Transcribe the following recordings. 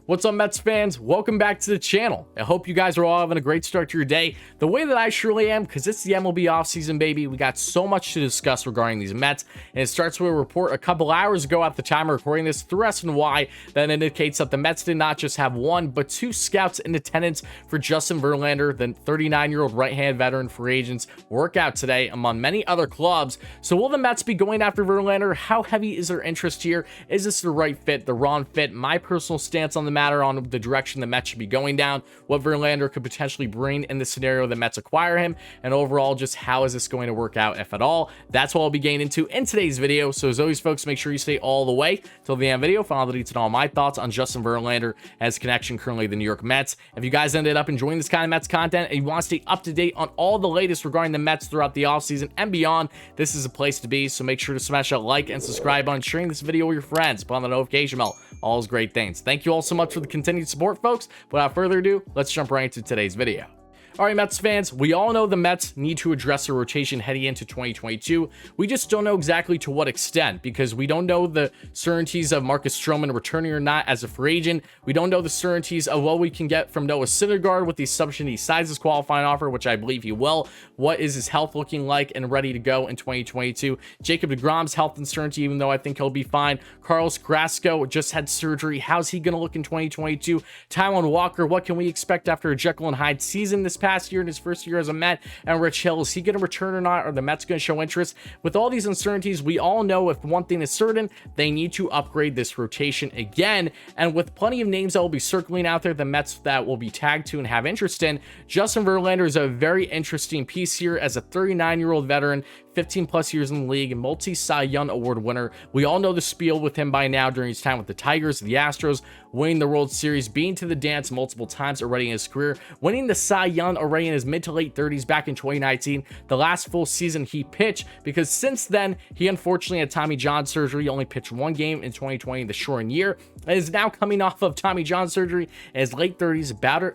What's up, Mets fans? Welcome back to the channel. I hope you guys are all having a great start to your day, the way that I surely am, because it's the MLB offseason, baby. We got so much to discuss regarding these Mets, and it starts with a report a couple hours ago at the time of recording this through SNY that indicates that the Mets did not just have one, but two scouts in attendance for Justin Verlander, the 39-year-old right-hand veteran free agents, workout today among many other clubs. So will the Mets be going after Verlander? How heavy is their interest here? Is this the right fit, the wrong fit? My personal stance on the matter on the direction the Mets should be going down, what Verlander could potentially bring in the scenario the Mets acquire him, and overall just how is this going to work out, if at all. That's what I'll be getting into in today's video. So as always, folks, make sure you stay all the way till the end video for all the details and all my thoughts on Justin Verlander and his connection currently to the New York Mets. If you guys ended up enjoying this kind of Mets content and you want to stay up to date on all the latest regarding the Mets throughout the offseason and beyond, this is a place to be. So make sure to smash that like and subscribe button, sharing this video with your friends, put on the notification bell, all those great things. Thank you all so much for the continued support, folks. Without further ado, let's jump right into today's video. All right, Mets fans, we all know the Mets need to address their rotation heading into 2022. We just don't know exactly to what extent, because we don't know the certainties of Marcus Stroman returning or not as a free agent. We don't know the certainties of what we can get from Noah Syndergaard with the assumption he signs his qualifying offer, which I believe he will. What is his health looking like and ready to go in 2022? Jacob deGrom's health uncertainty, even though I think he'll be fine. Carlos Carrasco just had surgery. How's he going to look in 2022? Taijuan Walker, what can we expect after a Jekyll and Hyde season this past year in his first year as a Met? And Rich Hill, is he going to return or not? Are the Mets going to show interest? With all these uncertainties, we all know if one thing is certain, they need to upgrade this rotation again. And with plenty of names that will be circling out there, the Mets that will be tagged to and have interest in, Justin Verlander is a very interesting piece here as a 39-year-old veteran, 15 plus years in the league, and multi-Cy Young Award winner. We all know the spiel with him by now during his time with the Tigers, the Astros, winning the World Series, being to the dance multiple times already in his career, winning the Cy Young already in his mid to late 30s back in 2019, the last full season he pitched, because since then, he unfortunately had Tommy John surgery. He only pitched one game in 2020, the shortened year, and is now coming off of Tommy John surgery in his late 30s,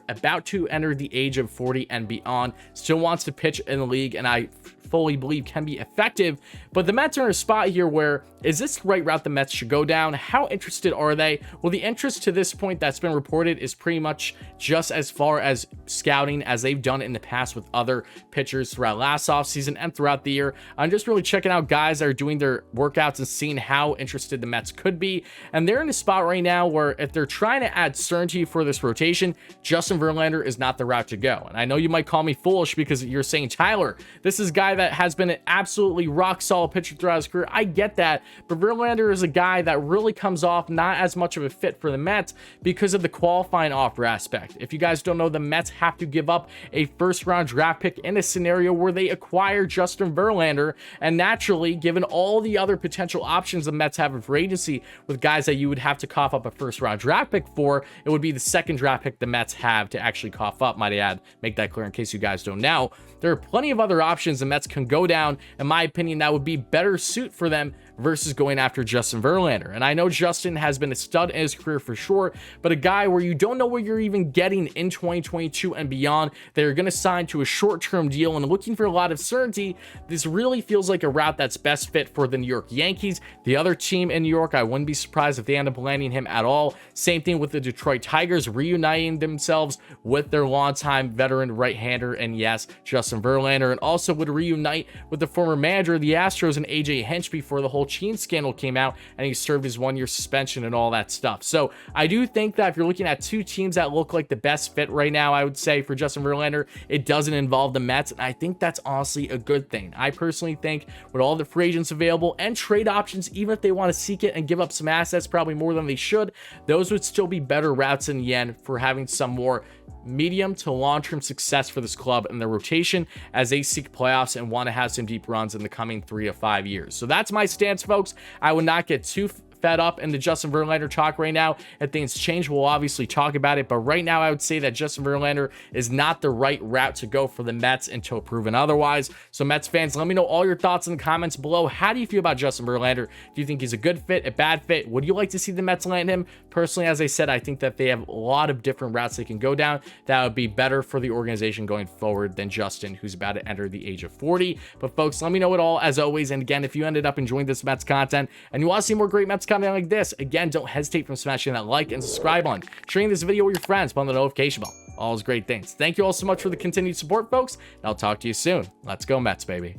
about to enter the age of 40 and beyond. Still wants to pitch in the league, and I fully believe can be effective, but the Mets are in a spot here where, is this the right route the Mets should go down? How interested are they? Well, the interest to this point that's been reported is pretty much just as far as scouting as they've done in the past with other pitchers throughout last offseason and throughout the year. I'm just really checking out guys that are doing their workouts and seeing how interested the Mets could be, and they're in a spot right now where if they're trying to add certainty for this rotation, Justin Verlander is not the route to go. And I know you might call me foolish because you're saying, Tyler, this is a guy that has been an absolutely rock solid pitcher throughout his career. I get that, but Verlander is a guy that really comes off not as much of a fit for the Mets because of the qualifying offer aspect. If you guys don't know, the Mets have to give up a first-round draft pick in a scenario where they acquire Justin Verlander, and naturally, given all the other potential options the Mets have in free agency with guys that you would have to cough up a first-round draft pick for, it would be the second draft pick the Mets have to actually cough up, might I add. Make that clear in case you guys don't know. There are plenty of other options the Mets can go down. In my opinion, that would be better suit for them versus going after Justin Verlander. And I know Justin has been a stud in his career for sure, but a guy where you don't know what you're even getting in 2022 and beyond, they're going to sign to a short-term deal and looking for a lot of certainty, this really feels like a route that's best fit for the New York Yankees. The other team in New York, I wouldn't be surprised if they end up landing him at all. Same thing with the Detroit Tigers, reuniting themselves with their longtime veteran right-hander, and yes, Justin Verlander, and also would reunite with the former manager of the Astros and AJ Hinch before the whole Sheen scandal came out and he served his one-year suspension and all that stuff. So I do think that if you're looking at two teams that look like the best fit right now, I would say for Justin Verlander, it doesn't involve the Mets, and I think that's honestly a good thing. I personally think with all the free agents available and trade options, even if they want to seek it and give up some assets, probably more than they should, those would still be better routes in the end for having some more medium to long-term success for this club in the rotation as they seek playoffs and want to have some deep runs in the coming 3 to 5 years. So that's my stance, folks. I would not get too fed up in the Justin Verlander talk right now. If things change, we'll obviously talk about it, but right now I would say that Justin Verlander is not the right route to go for the Mets until proven otherwise. So Mets fans, let me know all your thoughts in the comments below. How do you feel about Justin Verlander? Do you think he's a good fit, a bad fit? Would you like to see the Mets land him? Personally, as I said, I think that they have a lot of different routes they can go down that would be better for the organization going forward than Justin, who's about to enter the age of 40. But folks, let me know it all as always. And again, if you ended up enjoying this Mets content and you want to see more great Mets content, content like this, again, don't hesitate from smashing that like and subscribe button, sharing this video with your friends, on the notification bell. All those great things. Thank you all so much for the continued support, folks, and I'll talk to you soon. Let's go Mets, baby.